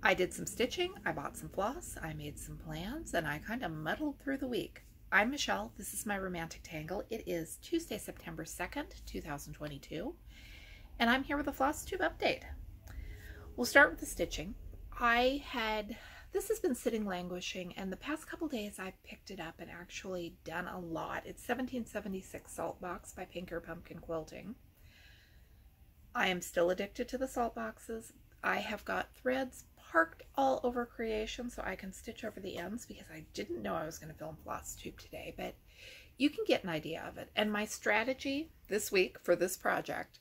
I did some stitching, I bought some floss, I made some plans, and I kind of muddled through the week. I'm Michelle, this is my romantic tangle. It is Tuesday, September 2nd, 2022, and I'm here with a Flosstube update. We'll start with the stitching. This has been sitting languishing, and the past couple days I've picked it up and actually done a lot. It's 1776 Salt Box by Pinker Pumpkin Quilting. I am still addicted to the salt boxes. I have got threads parked all over creation so I can stitch over the ends because I didn't know I was going to film Flosstube today, but you can get an idea of it. And my strategy this week for this project,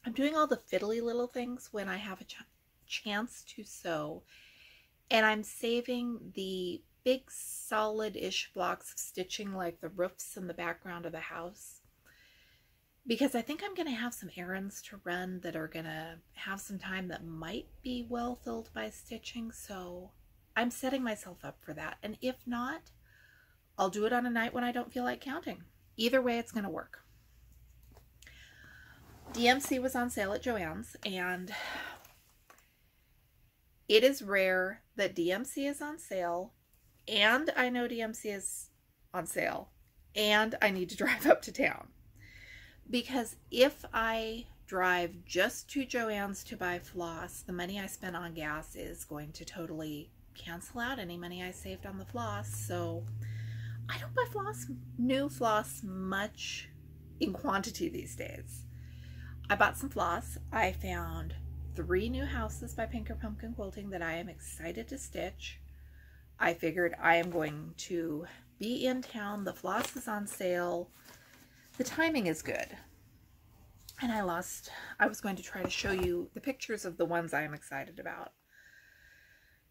I'm doing all the fiddly little things when I have a chance to sew, and I'm saving the big solid-ish blocks of stitching like the roofs and the background of the house, because I think I'm going to have some errands to run that are going to have some time that might be well filled by stitching, so I'm setting myself up for that. And if not, I'll do it on a night when I don't feel like counting. Either way, it's going to work. DMC was on sale at Joann's, and it is rare that DMC is on sale, and I know DMC is on sale, and I need to drive up to town. Because if I drive just to Joann's to buy floss, the money I spent on gas is going to totally cancel out any money I saved on the floss. So I don't buy new floss much in quantity these days. I bought some floss. I found 3 new houses by Pinker Pumpkin Quilting that I am excited to stitch. I figured I am going to be in town. The floss is on sale. The timing is good. And I was going to try to show you the pictures of the ones I am excited about.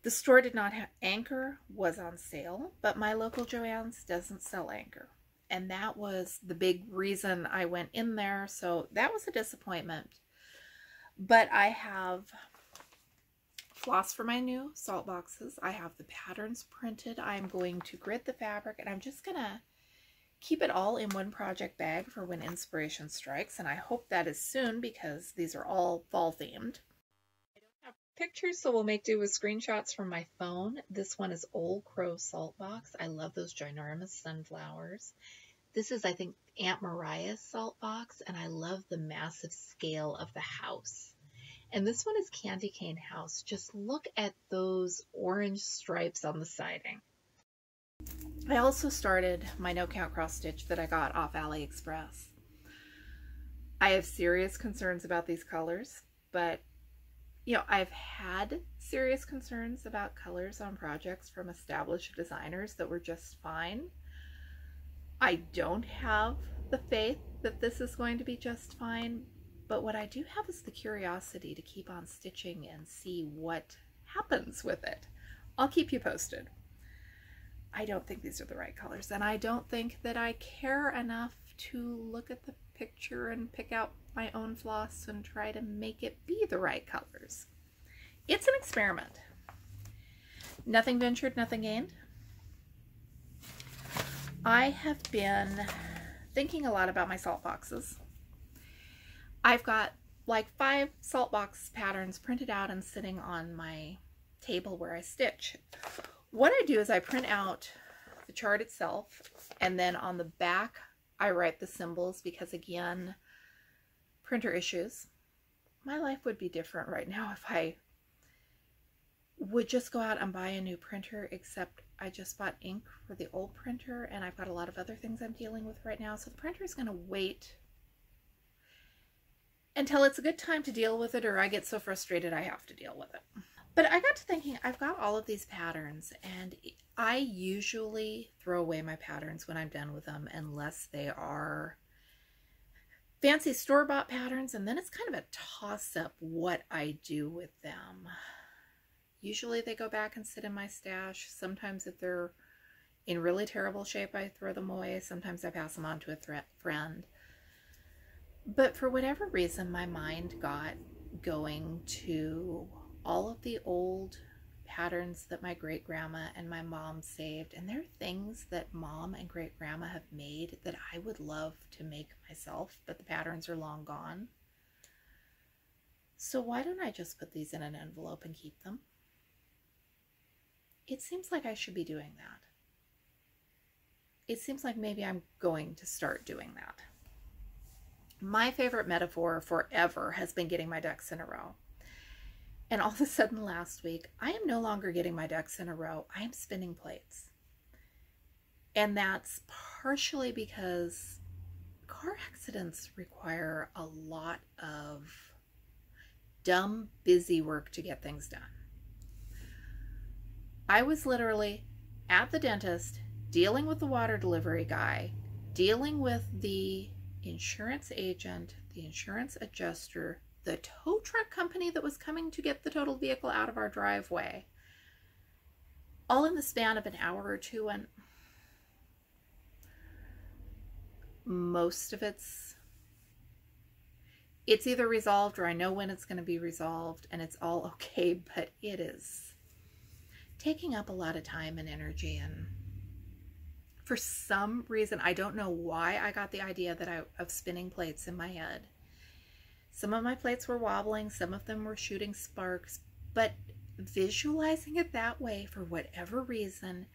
The store did not have Anchor, was on sale, but my local Joann's doesn't sell Anchor. And that was the big reason I went in there, so that was a disappointment. But I have floss for my new salt boxes. I have the patterns printed. I'm going to grid the fabric, and I'm just going to keep it all in one project bag for when inspiration strikes, and I hope that is soon because these are all fall themed. I don't have pictures, so we'll make do with screenshots from my phone. This one is Old Crow Salt Box. I love those ginormous sunflowers. This is, I think, Aunt Mariah's salt box, and I love the massive scale of the house. And this one is Candy Cane House. Just look at those orange stripes on the siding. I also started my no count cross stitch that I got off AliExpress. I have serious concerns about these colors, but you know, I've had serious concerns about colors on projects from established designers that were just fine. I don't have the faith that this is going to be just fine, but what I do have is the curiosity to keep on stitching and see what happens with it. I'll keep you posted. I don't think these are the right colors, and I don't think that I care enough to look at the picture and pick out my own floss and try to make it be the right colors. It's an experiment. Nothing ventured, nothing gained. I have been thinking a lot about my salt boxes. I've got like 5 salt box patterns printed out and sitting on my table where I stitch. What I do is I print out the chart itself, and then on the back I write the symbols because, again, printer issues. My life would be different right now if I would just go out and buy a new printer, except I just bought ink for the old printer, and I've got a lot of other things I'm dealing with right now, so the printer is going to wait until it's a good time to deal with it, or I get so frustrated I have to deal with it. But I got to thinking, I've got all of these patterns, and I usually throw away my patterns when I'm done with them unless they are fancy store-bought patterns, and then it's kind of a toss-up what I do with them. Usually they go back and sit in my stash. Sometimes if they're in really terrible shape, I throw them away. Sometimes I pass them on to a friend. But for whatever reason, my mind got going to all of the old patterns that my great-grandma and my mom saved, and they're things that mom and great-grandma have made that I would love to make myself, but the patterns are long gone. So why don't I just put these in an envelope and keep them? it seems like I should be doing that. It seems like maybe I'm going to start doing that. My favorite metaphor forever has been getting my ducks in a row. And all of a sudden last week, I am no longer getting my ducks in a row. I am spinning plates. And that's partially because car accidents require a lot of dumb, busy work to get things done. I was literally at the dentist, dealing with the water delivery guy, dealing with the insurance agent, the insurance adjuster, the tow truck company that was coming to get the totaled vehicle out of our driveway, all in the span of an hour or two, and most of it's either resolved or I know when it's going to be resolved and it's all okay, but it is taking up a lot of time and energy. And for some reason, I don't know why I got the idea of spinning plates in my head. Some of my plates were wobbling, some of them were shooting sparks, but visualizing it that way for whatever reason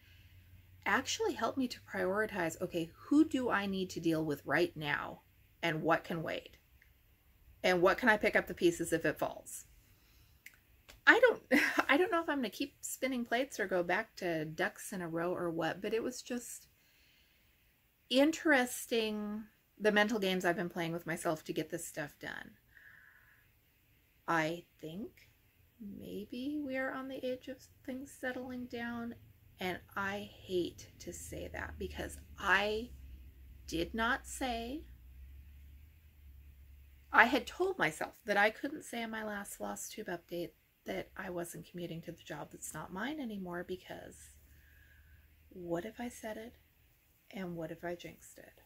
actually helped me to prioritize, okay, who do I need to deal with right now and what can wait? And what can I pick up the pieces if it falls? I don't know if I'm going to keep spinning plates or go back to ducks in a row or what, but it was just interesting, the mental games I've been playing with myself to get this stuff done. I think maybe we are on the edge of things settling down, and I hate to say that because I did not say, I had told myself that I couldn't say in my last Flosstube update that I wasn't commuting to the job that's not mine anymore, because what if I said it and what if I jinxed it?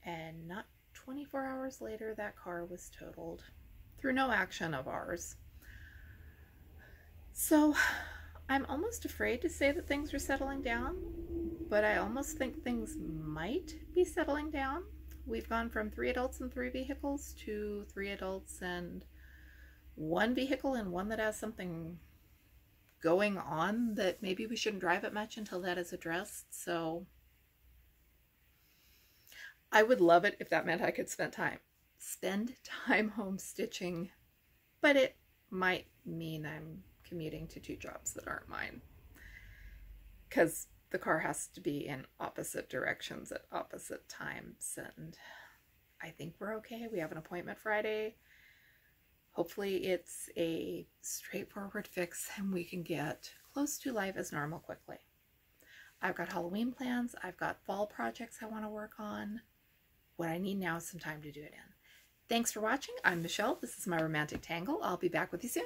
And not 24 hours later, that car was totaled through no action of ours. So I'm almost afraid to say that things are settling down, but I almost think things might be settling down. We've gone from 3 adults and 3 vehicles to 3 adults and 1 vehicle and one that has something going on that maybe we shouldn't drive it much until that is addressed. So I would love it if that meant I could spend time home stitching, but it might mean I'm commuting to 2 jobs that aren't mine, because the car has to be in opposite directions at opposite times, and I think we're okay. We have an appointment Friday. Hopefully it's a straightforward fix and we can get close to life as normal quickly. I've got Halloween plans. I've got fall projects I want to work on. What I need now is some time to do it in. Thanks for watching. I'm Michelle. This is my romantic tangle. I'll be back with you soon.